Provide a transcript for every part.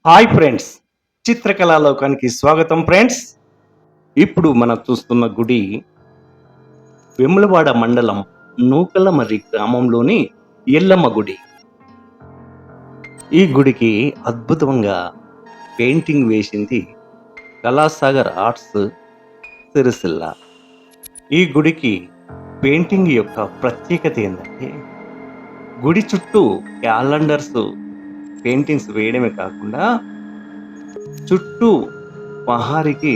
Hi friends, చిత్రకళా లోకానికి స్వాగతం friends. ఇప్పుడు మనం చూస్తున్న గుడి వెములవాడ మండలం నూకలమర్రి గ్రామంలోని ఎల్లమ్మ గుడి. ఈ గుడికి అద్భుతంగా పెయింటింగ్ వేసింది కళాసాగర్ ఆర్ట్స్ సిరిసిల్ల. ఈ గుడికి పెయింటింగ్ యొక్క ప్రత్యేకత ఏంటంటే గుడి చుట్టూ క్యాలెండర్స్ పెయింటింగ్స్ వేయడమే కాకుండా చుట్టూ పహారికి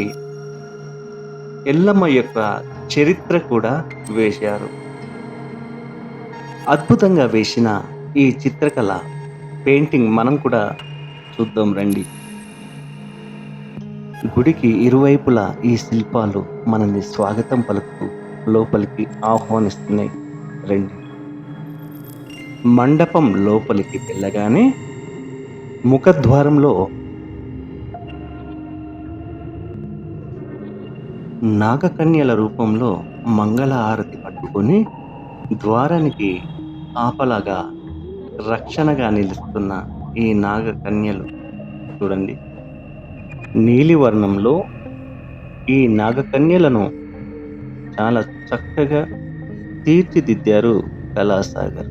ఎల్లమ్మ యొక్క చరిత్ర కూడా వేశారు. అద్భుతంగా వేసిన ఈ చిత్రకళ పెయింటింగ్ మనం కూడా చూద్దాం రండి. గుడికి ఇరువైపులా ఈ శిల్పాలు మనల్ని స్వాగతం పలుకుతూ లోపలికి ఆహ్వానిస్తున్నాయి రండి. మండపం లోపలికి వెళ్ళగానే ముఖద్వారంలో నాగకన్యల రూపంలో మంగళ హారతి పట్టుకొని ద్వారానికి ఆపలాగా రక్షణగా నిలుస్తున్న ఈ నాగకన్యలు చూడండి. నీలివర్ణంలో ఈ నాగకన్యలను చాలా చక్కగా తీర్చిదిద్దారు కళాసాగర్.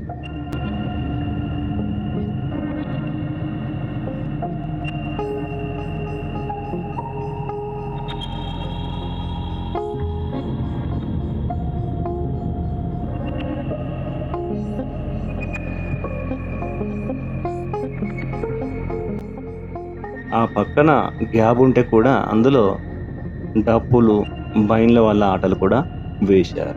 ఆ పక్కన గ్యాప్ ఉంటే కూడా అందులో డప్పులు, బైన్ల వాళ్ళ ఆటలు కూడా వేశారు.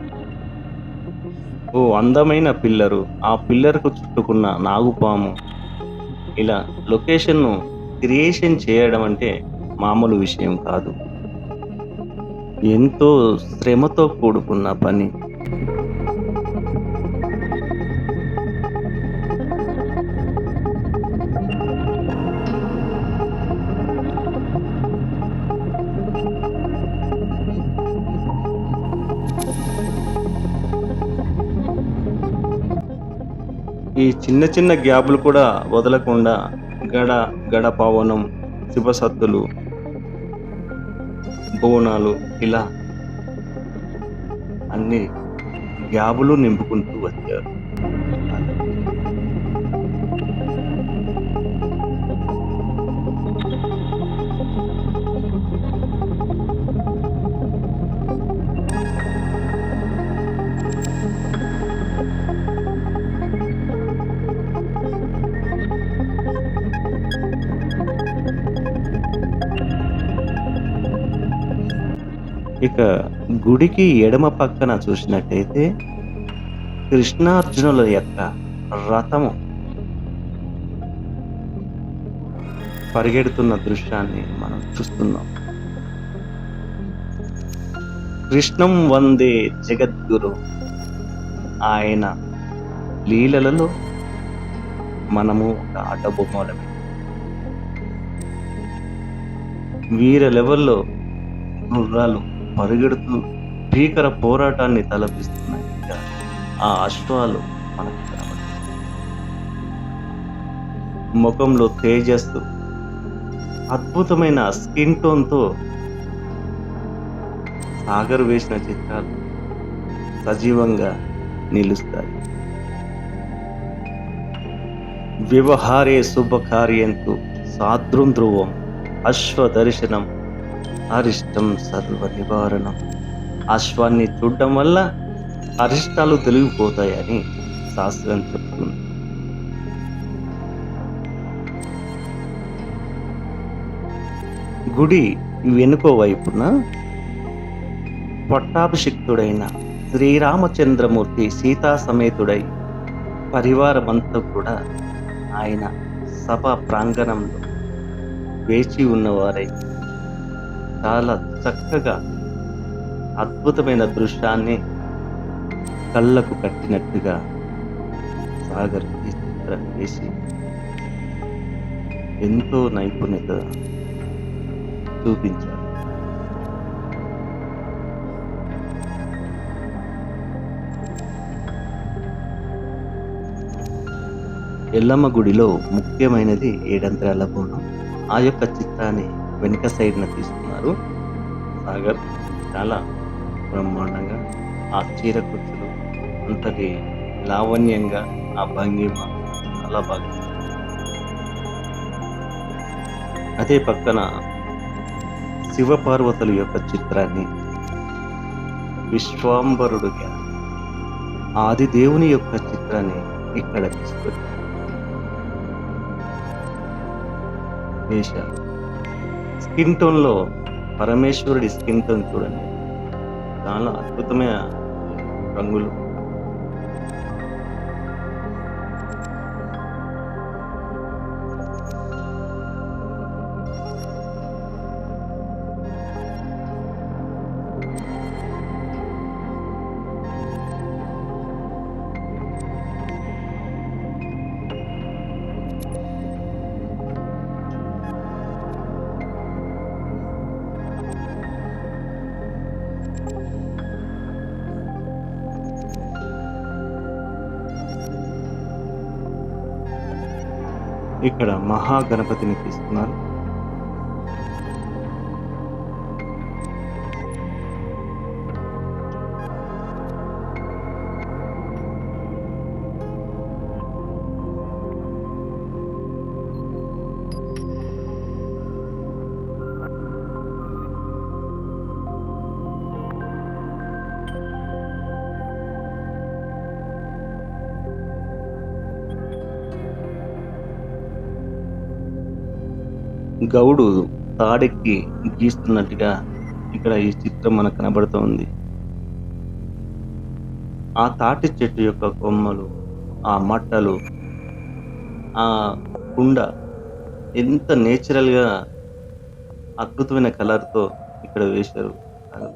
ఓ అందమైన పిల్లరు, ఆ పిల్లర్కు చుట్టుకున్న నాగుపాము, ఇలా లొకేషన్ను క్రియేషన్ చేయడం అంటే మామూలు విషయం కాదు. ఎంతో శ్రమతో కూడుకున్న పని. ఈ చిన్న చిన్న గ్యాపులు కూడా వదలకుండా గడ, గడ పవనం, శివసత్తులు, బోనాలు ఇలా అన్ని గ్యాపులు నింపుకుంటూ వచ్చారు. ఇక గుడికి ఎడమ పక్కన చూసినట్టయితే కృష్ణార్జునుల యొక్క రథము పరిగెడుతున్న దృశ్యాన్ని మనం చూస్తున్నాం. కృష్ణం వందే జగద్గురు. ఆయన లీలలలో మనము ఒక ఆటబొమ్మలమే. వీర లెవెల్లో గుర్రాలు పరిగెడుతూ భీకర పోరాటాన్ని తలపిస్తున్నాయి. ఆ అశ్వాలు మనకు కనబడుతున్నాయి. ముఖంలో తేజస్సు, అద్భుతమైన స్కిన్ టోన్తో సాగర్ వేసిన చిత్రాలు సజీవంగా నిలుస్తాయి. వ్యవహారే శుభకార్యంతు సాద్రం ధ్రువం అశ్వదర్శనం అరిష్టం సర్వ నివారణం. అశ్వాన్ని చూడటం వల్ల అరిష్టాలు తొలగిపోతాయని శాస్త్రం చెప్తుంది. గుడి వెనుక వైపున పట్టాభిషిక్తుడైన శ్రీరామచంద్రమూర్తి సీతా సమేతుడై పరివారమంతా కూడా ఆయన సభా ప్రాంగణంలో వేచి ఉన్నవారై చాలా చక్కగా అద్భుతమైన దృశ్యాన్ని కళ్ళకు కట్టినట్టుగా సాగర్ ఈ చిత్రం వేసి ఎంతో నైపుణ్యత చూపించారు. ఎల్లమ్మ గుడిలో ముఖ్యమైనది ఏడంత్రాల బోనం. ఆ యొక్క చిత్రాన్ని వెనుక సైడ్‌న తీసుకున్నారు. సాగర్ చాలా బ్రహ్మాండంగా ఆ చీర కుచ్చులు అంతటి లావణ్యంగా ఆ భంగిమ చాలా బాగా అదే పక్కన శివపార్వతుల యొక్క చిత్రాన్ని విశ్వాంబరుడుగా ఆదిదేవుని యొక్క చిత్రాన్ని ఇక్కడ తీసుకొని వేశారు. స్కిన్ టోన్‌లో పరమేశ్వరుడి స్కిన్ టోన్ చూడండి. చాలా అద్భుతమైన రంగులు. ఇక్కడ మహాగణపతిని తీసుకున్నారు. గౌడు తాడెక్కి గీస్తున్నట్టుగా ఇక్కడ ఈ చిత్రం మనకు కనబడుతోంది. ఆ తాటి చెట్టు యొక్క కొమ్మలు, ఆ మట్టలు, ఆ కుండ ఎంత నేచురల్‌గా అద్భుతమైన కలర్‌తో ఇక్కడ వేశారు. అది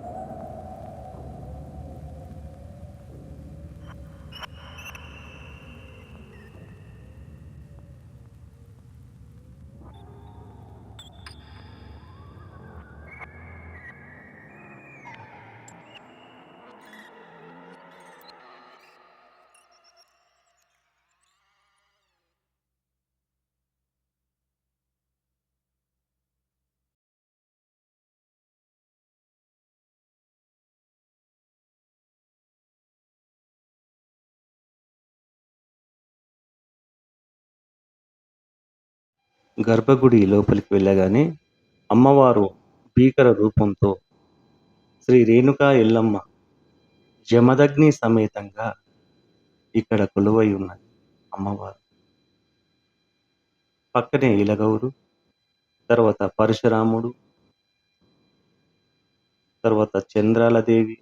గర్భగుడి లోపలికి వెళ్ళగానే అమ్మవారు భీకర రూపంతో శ్రీ రేణుకా ఎల్లమ్మ జమదగ్ని సమేతంగా ఇక్కడ కొలువై ఉన్నది అమ్మవారు. పక్కనే ఇలగౌరు, తర్వాత పరశురాముడు, తర్వాత చంద్రాలదేవి,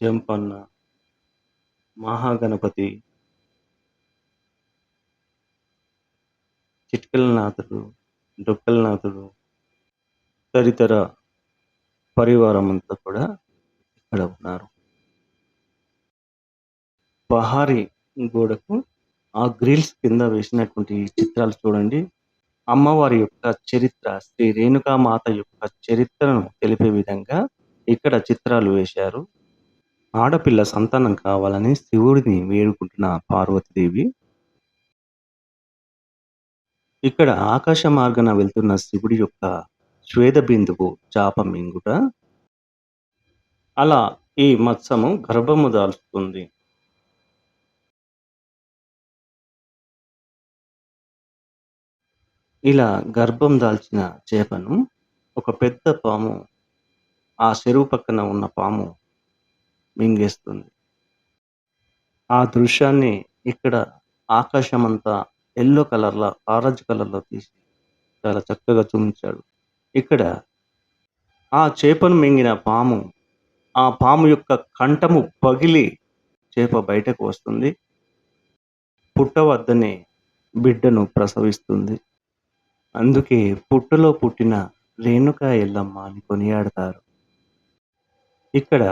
జంపన్న, మహాగణపతి, చిట్కలనాథుడు, డొక్కలనాథుడు తదితర పరివారమంతా కూడా ఇక్కడ ఉన్నారు. పహారీ గోడకు ఆ గ్రిల్స్ కింద వేసినటువంటి చిత్రాలు చూడండి. అమ్మవారి యొక్క చరిత్ర, శ్రీ రేణుకామాత యొక్క చరిత్రను తెలిపే విధంగా ఇక్కడ చిత్రాలు వేశారు. ఆడపిల్ల సంతానం కావాలని శివుడిని వేడుకుంటున్న పార్వతీదేవి, ఇక్కడ ఆకాశ మార్గాన వెళ్తున్న శివుడి యొక్క స్వేద బిందువు చాప మింగుట, అలా ఈ మత్స్యము గర్భము దాల్చుతుంది. ఇలా గర్భం దాల్చిన చేపను ఒక పెద్ద పాము ఆ చెరువు పక్కన ఉన్న పాము మింగేస్తుంది. ఆ దృశ్యాన్ని ఇక్కడ ఆకాశమంతా యెల్లో కలర్‌లో, ఆరెంజ్ కలర్‌లో తీసి చాలా చక్కగా చూయించాడు. ఇక్కడ ఆ చేపను మింగిన పాము, ఆ పాము యొక్క కంఠము పగిలి చేప బయటకు వస్తుంది. పుట్ట వద్దనే బిడ్డను ప్రసవిస్తుంది. అందుకే పుట్టలో పుట్టిన రేణుకా ఎల్లమ్మ అని కొనియాడతారు. ఇక్కడ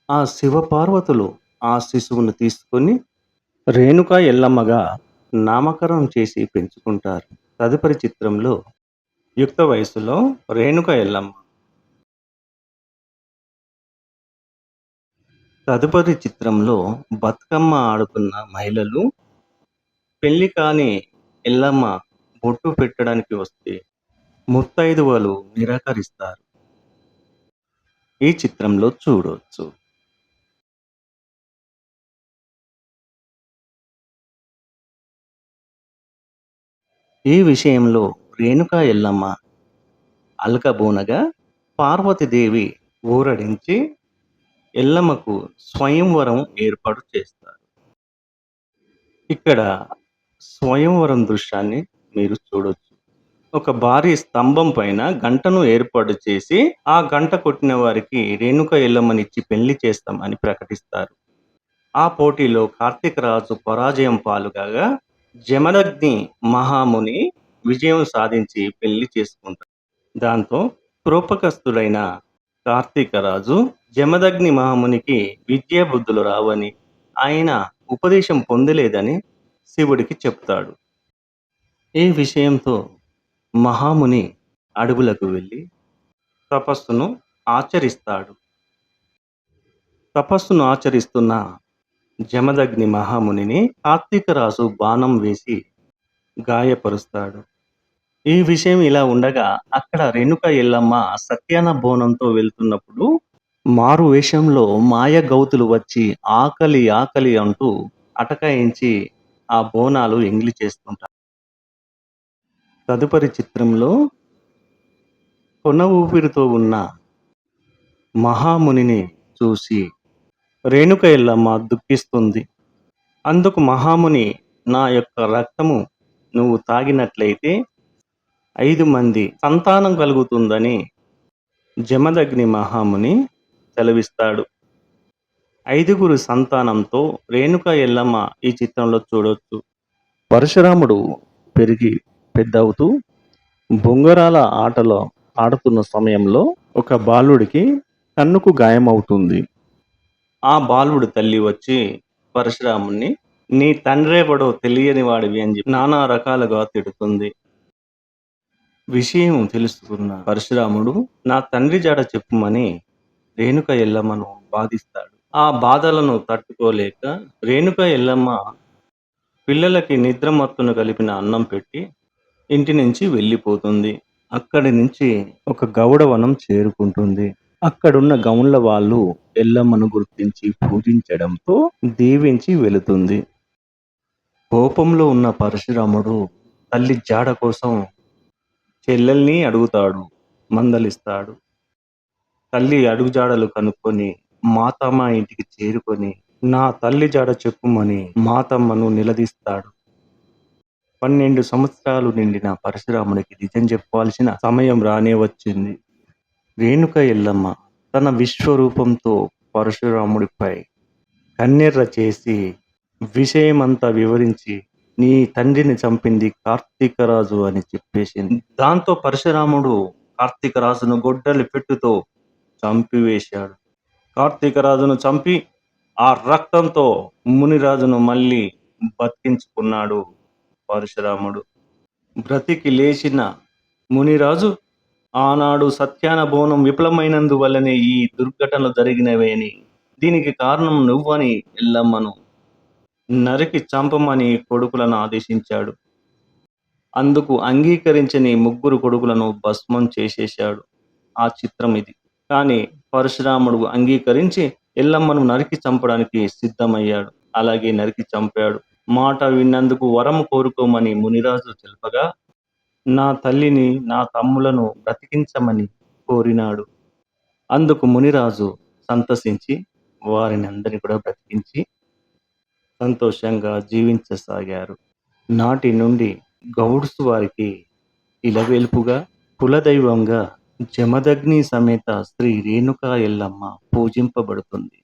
ఆ శివపార్వతులు ఆ శిశువును తీసుకొని రేణుకా ఎల్లమ్మగా నామకరణం చేసి పెంచుకుంటారు. తదుపరి చిత్రంలో యుక్త వయస్సులో రేణుక ఎల్లమ్మ, తదుపరి చిత్రంలో బతుకమ్మ ఆడుతున్న మహిళలు పెళ్లి కాని ఎల్లమ్మ బొట్టు పెట్టడానికి వస్తే ముత్తైదువలు నిరాకరిస్తారు. ఈ చిత్రంలో చూడొచ్చు. ఈ విషయంలో రేణుకా ఎల్లమ్మ అలకబూనగా పార్వతీదేవి ఊరడించి ఎల్లమ్మకు స్వయంవరం ఏర్పాటు చేస్తారు. ఇక్కడ స్వయంవరం దృశ్యాన్ని మీరు చూడొచ్చు. ఒక భారీ స్తంభం పైన గంటను ఏర్పాటు చేసి, ఆ గంట కొట్టిన వారికి రేణుక ఎల్లమ్మనిచ్చి పెళ్లి చేస్తాం అని ప్రకటిస్తారు. ఆ పోటీలో కార్తీకరాజు పరాజయం పాలుకాగా జమదగ్ని మహాముని విజయం సాధించి పెళ్లి చేసుకుంటాడు. దాంతో కోపగ్రస్తుడైన కార్తీకరాజు జమదగ్ని మహామునికి విద్యా బుద్ధులు రావని, ఆయన ఉపదేశం పొందలేదని శివుడికి చెప్తాడు. ఈ విషయంతో మహాముని అడవులకు వెళ్ళి తపస్సును ఆచరిస్తాడు. తపస్సును ఆచరిస్తున్న జమదగ్ని మహామునిని కార్తీకరాజు బాణం వేసి గాయపరుస్తాడు. ఈ విషయం ఇలా ఉండగా అక్కడ రేణుక ఎల్లమ్మ సత్యాన బోనంతో వెళ్తున్నప్పుడు మారు వేషంలో మాయ గౌతులు వచ్చి ఆకలి ఆకలి అంటూ అటకాయించి ఆ బోనాలు ఎంగిలి చేస్తుంటారు. తదుపరి చిత్రంలో కొన ఊపిరితో ఉన్న మహామునిని చూసి రేణుక ఎల్లమ్మ దుఃఖిస్తుంది. అందుకు మహాముని, నా యొక్క రక్తము నువ్వు తాగినట్లయితే 5 మంది సంతానం కలుగుతుందని జమదగ్ని మహాముని సెలవిస్తాడు. 5గురు సంతానంతో రేణుక ఎల్లమ్మ ఈ చిత్రంలో చూడొచ్చు. పరశురాముడు పెరిగి పెద్దవుతూ బొంగరాల ఆటలో ఆడుతున్న సమయంలో ఒక బాలుడికి కన్నుకు గాయమవుతుంది. ఆ బాలుడి తల్లి వచ్చి పరశురాముణ్ణి, నీ తండ్రెవడో తెలియని వాడివి అని చెప్పి నానా రకాలుగా తిడుతుంది. విషయం తెలుసుకున్న పరశురాముడు నా తండ్రి జాడ చెప్పుమని రేణుక ఎల్లమ్మను బాధిస్తాడు. ఆ బాధలను తట్టుకోలేక రేణుక ఎల్లమ్మ పిల్లలకి నిద్రమత్తును కలిపిన అన్నం పెట్టి ఇంటి నుంచి వెళ్ళిపోతుంది. అక్కడి నుంచి ఒక గౌడవనం చేరుకుంటుంది. అక్కడున్న గౌండ్ల వాళ్ళు ఎల్లమ్మను గుర్తించి పూజించడంతో దీవించి వెళుతుంది. కోపంలో ఉన్న పరశురాముడు తల్లి జాడ కోసం చెల్లెల్ని అడుగుతాడు, మందలిస్తాడు. తల్లి అడుగుజాడలు కనుక్కొని మాతమ్మ ఇంటికి చేరుకొని నా తల్లి జాడ చెప్పుమని మాతమ్మను నిలదీస్తాడు. 12 సంవత్సరాలు నిండిన పరశురాముడికి నిజం చెప్పాల్సిన సమయం రానే వచ్చింది. రేణుక ఎల్లమ్మ తన విశ్వరూపంతో పరశురాముడిపై కన్నెర్ర చేసి విషయమంతా వివరించి నీ తండ్రిని చంపింది కార్తీకరాజు అని చెప్పేసింది. దాంతో పరశురాముడు కార్తీకరాజును గొడ్డలి పెట్టుతో చంపివేశాడు. కార్తీకరాజును చంపి ఆ రక్తంతో మునిరాజును మళ్ళీ బతికించుకున్నాడు పరశురాముడు. బ్రతికి లేచిన మునిరాజు ఆనాడు సత్యాన బోనం విఫలమైనందువల్లనే ఈ దుర్ఘటనలు జరిగినవే అని, దీనికి కారణం నువ్వని ఎల్లమ్మను నరికి చంపమని కొడుకులను ఆదేశించాడు. అందుకు అంగీకరించని 3 కొడుకులను భస్మం చేసేశాడు. ఆ చిత్రం ఇది. కానీ పరశురాముడు అంగీకరించి ఎల్లమ్మను నరికి చంపడానికి సిద్ధమయ్యాడు. అలాగే నరికి చంపాడు. మాట విన్నందుకు వరం కోరుకోమని మునిరాజు తెలుపగా నా తల్లిని నా తమ్ములను బ్రతికించమని కోరినాడు. అందుకు మునిరాజు సంతసించి వారిని అందరినీ కూడా బ్రతికించి సంతోషంగా జీవించసాగారు. నాటి నుండి గౌడ్స్ వారికి ఇలవేల్పుగా కులదైవంగా జమదగ్ని సమేత శ్రీ రేణుకా ఎల్లమ్మ పూజింపబడుతుంది.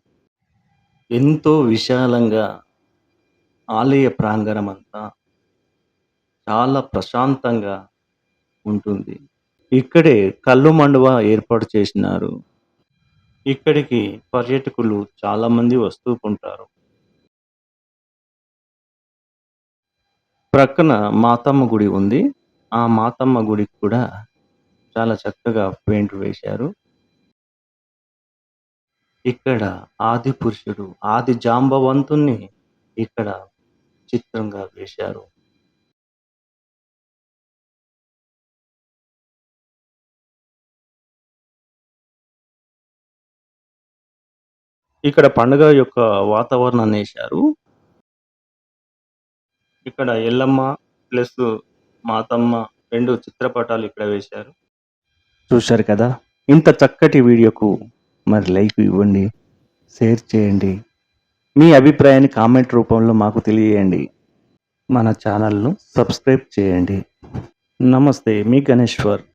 ఎంతో విశాలంగా ఆలయ ప్రాంగణమంతా చాలా ప్రశాంతంగా ఉంటుంది. ఇక్కడే కల్లు మండువ ఏర్పాటు చేసినారు. ఇక్కడికి పర్యాటకులు చాలా మంది వస్తూ ఉంటారు. ప్రక్కన మాతమ్మ గుడి ఉంది. ఆ మాతమ్మ గుడికి కూడా చాలా చక్కగా పెయింట్ వేశారు. ఇక్కడ ఆది పురుషుడు ఆది జాంబవంతుణ్ణి ఇక్కడ విచిత్రంగా వేశారు. ఇక్కడ పండుగ యొక్క వాతావరణాన్నేశారు. ఇక్కడ ఎల్లమ్మ ప్లస్ మాతమ్మ 2 చిత్రపటాలు ఇక్కడ వేశారు. చూశారు కదా! ఇంత చక్కటి వీడియోకు మరి లైక్ ఇవ్వండి, షేర్ చేయండి. మీ అభిప్రాయాన్ని కామెంట్ రూపంలో మాకు తెలియజేయండి. మన ఛానల్‌ను సబ్స్క్రైబ్ చేయండి. నమస్తే. మీ గణేశ్వర్.